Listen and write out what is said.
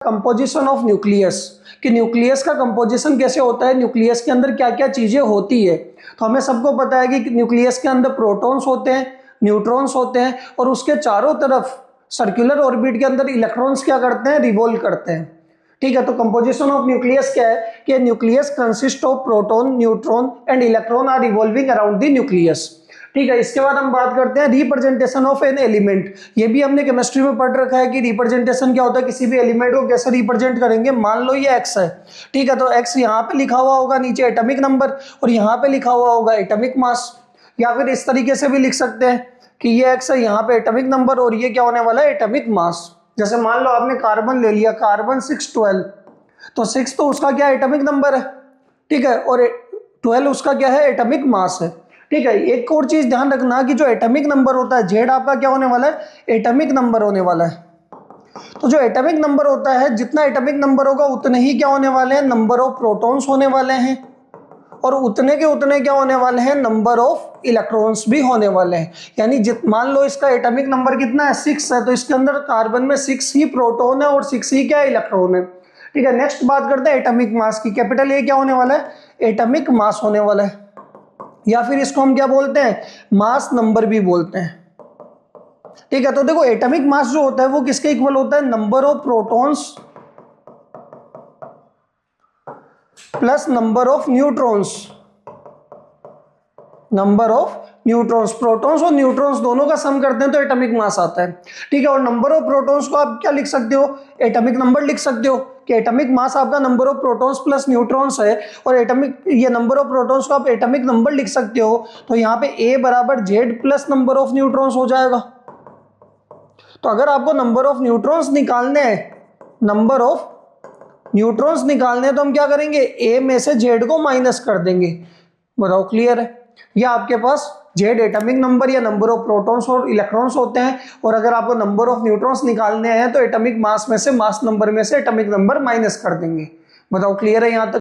Composition of nucleus, कि nucleus का composition कैसे होता है, न्यूक्लियस के अंदर क्या क्या चीजें होती है। तो हमें सबको पता है कि न्यूक्लियस के अंदर प्रोटॉन्स होते हैं, न्यूट्रॉन्स होते हैं, और उसके चारों तरफ सर्कुलर ऑर्बिट के अंदर इलेक्ट्रॉन्स क्या करते हैं, रिवॉल्व करते हैं। ठीक है, तो कंपोजिशन ऑफ न्यूक्लियस क्या है कि nucleus consist of proton, neutron and electron are revolving around the nucleus. ठीक है, इसके बाद हम बात करते हैं रिप्रेजेंटेशन ऑफ एन एलिमेंट। ये भी हमने केमिस्ट्री में पढ़ रखा है कि रिप्रेजेंटेशन क्या होता है, किसी भी एलिमेंट को कैसे रिप्रेजेंट करेंगे। मान लो ये एक्स है, ठीक है, तो एक्स यहाँ पे लिखा हुआ होगा नीचे एटॉमिक नंबर, और यहाँ पे लिखा हुआ होगा एटॉमिक मास। या फिर इस तरीके से भी लिख सकते हैं कि ये एक्स है, यहाँ पे एटॉमिक नंबर, और ये क्या होने वाला है, एटॉमिक मास। जैसे मान लो आपने कार्बन ले लिया, कार्बन 612, तो 6 तो उसका क्या एटॉमिक नंबर है, ठीक है, और 12 उसका क्या है, एटॉमिक मास है। ठीक है, एक और चीज ध्यान रखना कि जो एटॉमिक नंबर होता है, जेड आपका क्या होने वाला है, एटॉमिक नंबर होने वाला है। तो जो एटॉमिक नंबर होता है, जितना एटॉमिक नंबर होगा उतने ही क्या होने वाले हैं, नंबर ऑफ प्रोटॉन्स होने वाले हैं, और उतने के उतने क्या होने वाले हैं, नंबर ऑफ इलेक्ट्रॉन्स भी होने वाले हैं। यानी मान लो इसका एटॉमिक नंबर कितना है, 6 है, तो इसके अंदर कार्बन में 6 ही प्रोटॉन है और 6 ही क्या इलेक्ट्रॉन है। ठीक है, नेक्स्ट बात करते हैं एटॉमिक मास की। कैपिटल ए क्या होने वाला है, एटॉमिक मास होने वाला है, या फिर इसको हम क्या बोलते हैं, मास नंबर भी बोलते हैं। ठीक है, तो देखो एटॉमिक मास जो होता है वो किसके इक्वल होता है, number of protons plus number of neutrons. Number of neutrons, protons और न्यूट्रॉन्स दोनों का सम करते हैं तो एटॉमिक मास आता है। ठीक है, और नंबर ऑफ प्रोटॉन्स को आप क्या लिख सकते हो, एटॉमिक नंबर लिख सकते हो, कि एटॉमिक मास आपका number of protons plus neutrons है, और एटॉमिक ये नंबर ऑफ प्रोटॉन्स को आप एटॉमिक नंबर लिख सकते हो। तो यहाँ पे ए बराबर Z plus number of neutrons हो जाएगा। तो अगर आपको नंबर ऑफ न्यूट्रॉन्स निकालने हैं, नंबर ऑफ न्यूट्रॉन्स निकालने हैं, तो हम क्या करेंगे, ए में से जेड को माइनस कर देंगे। बताओ क्लियर है, या आपके पास जेड एटॉमिक नंबर या नंबर ऑफ प्रोटॉन्स और इलेक्ट्रॉन्स होते हैं, और अगर आपको नंबर ऑफ न्यूट्रॉन्स निकालने हैं तो एटॉमिक मास में से, मास नंबर में से एटॉमिक नंबर माइनस कर देंगे। बताओ क्लियर है यहाँ तक।